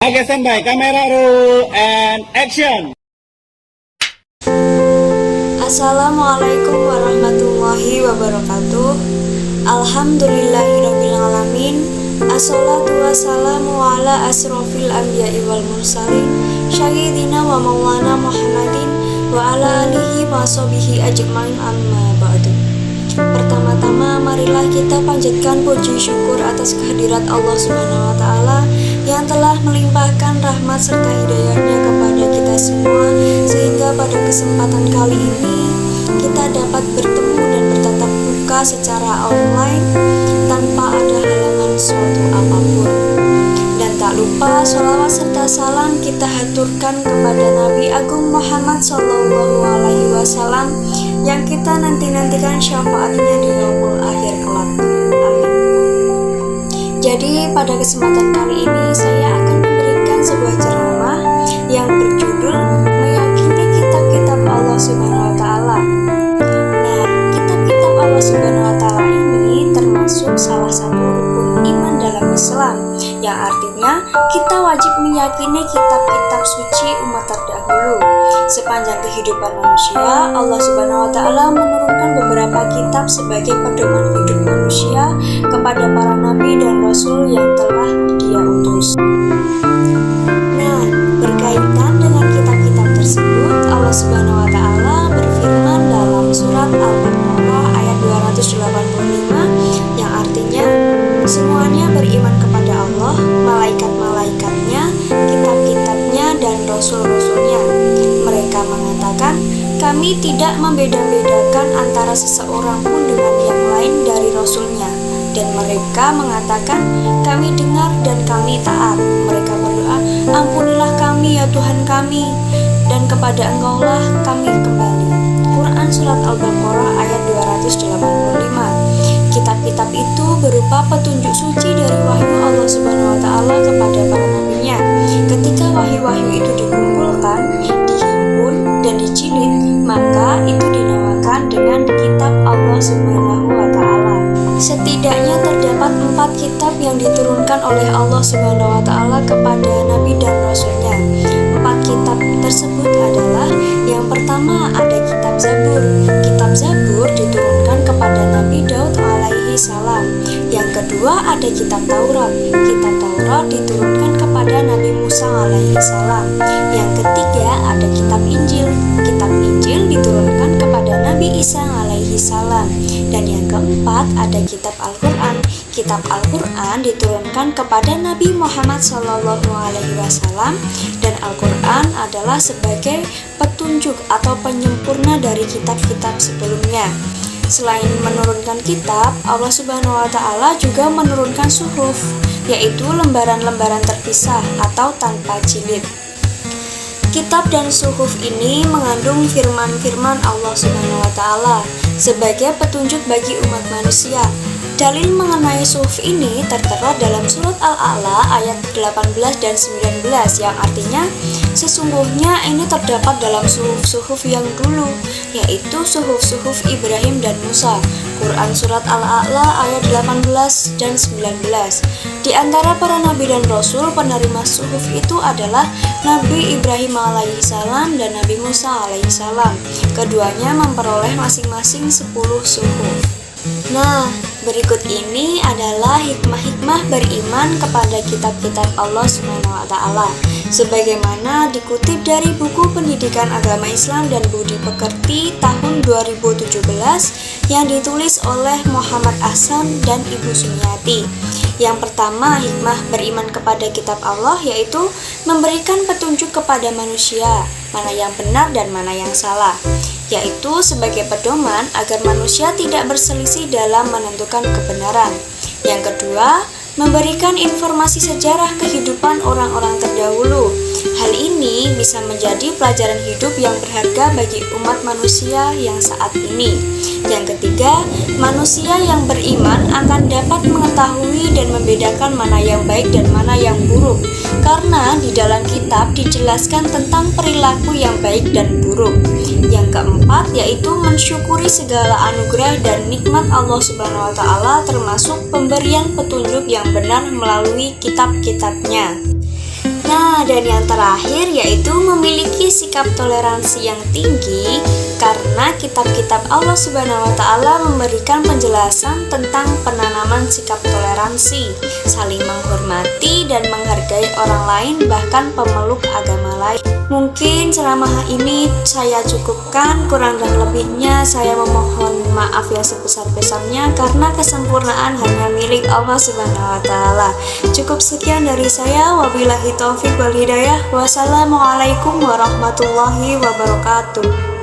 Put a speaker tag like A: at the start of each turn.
A: Oke, standby. Kamera roll and action.
B: Assalamualaikum warahmatullahi wabarakatuh. Alhamdulillahirrabbilalamin. Assalatu wassalamu ala asrofil anbiya'i wal mursalin Syahidina wa maulana Muhammadin wa ala alihi wa sahbihi ajmain, amma ba'du. Pertama-tama marilah kita panjatkan puji syukur atas kehadirat Allah Subhanahu wa Ta'ala yang telah melimpahkan rahmat serta hidayahnya kepada kita semua, sehingga pada kesempatan kali ini kita dapat bertemu dan bertatap muka secara online tanpa ada halangan suatu apapun. Dan tak lupa sholawat serta salam kita haturkan kepada Nabi Agung Muhammad SAW yang kita nanti-nantikan syafaatnya di yaumul akhir kelak. Amin. Jadi pada kesempatan kali ini saya akan memberikan sebuah ceramah yang berjudul Meyakini Kitab-Kitab Allah Subhanahu wa Ta'ala. Nah, kitab-kitab Allah Subhanahu wa Ta'ala ini termasuk salah satu rukun iman dalam Islam, yang artinya kita wajib meyakini kitab-kitab suci umat terdahulu. Sepanjang kehidupan manusia, Allah Subhanahu wa Ta'ala menurunkan beberapa kitab sebagai pedoman hidup manusia kepada para nabi dan rasul yang telah Dia utus. Nah, berkaitan dengan kitab-kitab tersebut, Allah Subhanahu wa Ta'ala berfirman dalam surat Al-Baqarah ayat 285 yang artinya semuanya beriman kepada Allah, malaikat-malaikatnya, kitab-kitabnya, dan rasul-rasulnya. Mereka mengatakan, kami tidak membeda-bedakan antara seseorang pun dengan yang lain dari rasulnya. Dan mereka mengatakan, kami dengar dan kami taat. Mereka berdoa, ampunilah kami ya Tuhan kami, dan kepada Engkaulah kami kembali. Quran Surat Al-Baqarah ayat 285. Kitab-kitab itu berupa petunjuk suci dari wahyu Allah Subhanahu wa Ta'ala kepada para nabinya. Ketika wahyu-wahyu itu dikumpulkan, dihimpun, dan dijilid, maka itu dinamakan dengan kitab Allah Subhanahu wa Ta'ala. Setidaknya terdapat 4 kitab yang diturunkan oleh Allah Subhanahu wa Ta'ala kepada nabi dan rasulnya. 4 kitab tersebut adalah: yang pertama ada kitab Zabur. Kitab Zabur diturunkan kepada Nabi Daud alaihi salam. Yang kedua ada kitab Taurat. Kitab Taurat diturunkan kepada Nabi Musa alaihi salam. Yang ketiga ada kitab Injil. Kitab Injil diturunkan kepada Nabi Isa alaihi salam. Dan yang keempat ada kitab Al-Quran. Kitab Al-Quran diturunkan kepada Nabi Muhammad SAW, dan Al-Quran adalah sebagai petunjuk atau penyempurna dari kitab-kitab sebelumnya. Selain menurunkan kitab, Allah Subhanahu wa Ta'ala juga menurunkan suhuf, yaitu lembaran-lembaran terpisah atau tanpa jilid. Kitab dan suhuf ini mengandung firman-firman Allah Subhanahu wa Ta'ala sebagai petunjuk bagi umat manusia. Dalil mengenai suhuf ini tertera dalam surat Al-A'la ayat 18 dan 19 yang artinya sesungguhnya ini terdapat dalam suhuf-suhuf yang dulu, yaitu suhuf-suhuf Ibrahim dan Musa. Quran Surat Al-A'la ayat 18 dan 19. Di antara para nabi dan rasul penerima suhuf itu adalah Nabi Ibrahim alaihissalam dan Nabi Musa alaihissalam. Keduanya memperoleh masing-masing 10 suhuf. Nah, berikut ini adalah hikmah-hikmah beriman kepada kitab-kitab Allah Subhanahu wa Ta'ala, sebagaimana dikutip dari buku Pendidikan Agama Islam dan Budi Pekerti tahun 2017 yang ditulis oleh Muhammad Ahsan dan Ibu Sumiati. Yang pertama, hikmah beriman kepada kitab Allah yaitu memberikan petunjuk kepada manusia, mana yang benar dan mana yang salah, yaitu sebagai pedoman agar manusia tidak berselisih dalam menentukan kebenaran. Yang kedua, memberikan informasi sejarah kehidupan orang-orang terdahulu. Hal ini bisa menjadi pelajaran hidup yang berharga bagi umat manusia yang saat ini. Yang ketiga, manusia yang beriman akan dapat mengetahui dan membedakan mana yang baik dan mana yang buruk, karena di dalam kitab dijelaskan tentang perilaku yang baik dan buruk. Yang keempat, yaitu mensyukuri segala anugerah dan nikmat Allah Subhanahu wa Ta'ala, termasuk pemberian petunjuk yang benar melalui kitab-kitabnya. Nah, dan yang terakhir yaitu memiliki sikap toleransi yang tinggi, karena kitab-kitab Allah Subhanahu wa Ta'ala memberikan penjelasan tentang penanaman sikap toleransi, saling menghormati dan menghargai orang lain, bahkan pemeluk agama lain. Mungkin ceramah ini saya cukupkan, kurang dan lebihnya saya memohon maaf yang sebesar-besarnya, karena kesempurnaan hanya milik Allah Subhanahu wa Ta'ala. Cukup sekian dari saya, wabillahi taufiq wal hidayah. Wassalamualaikum warahmatullahi wabarakatuh.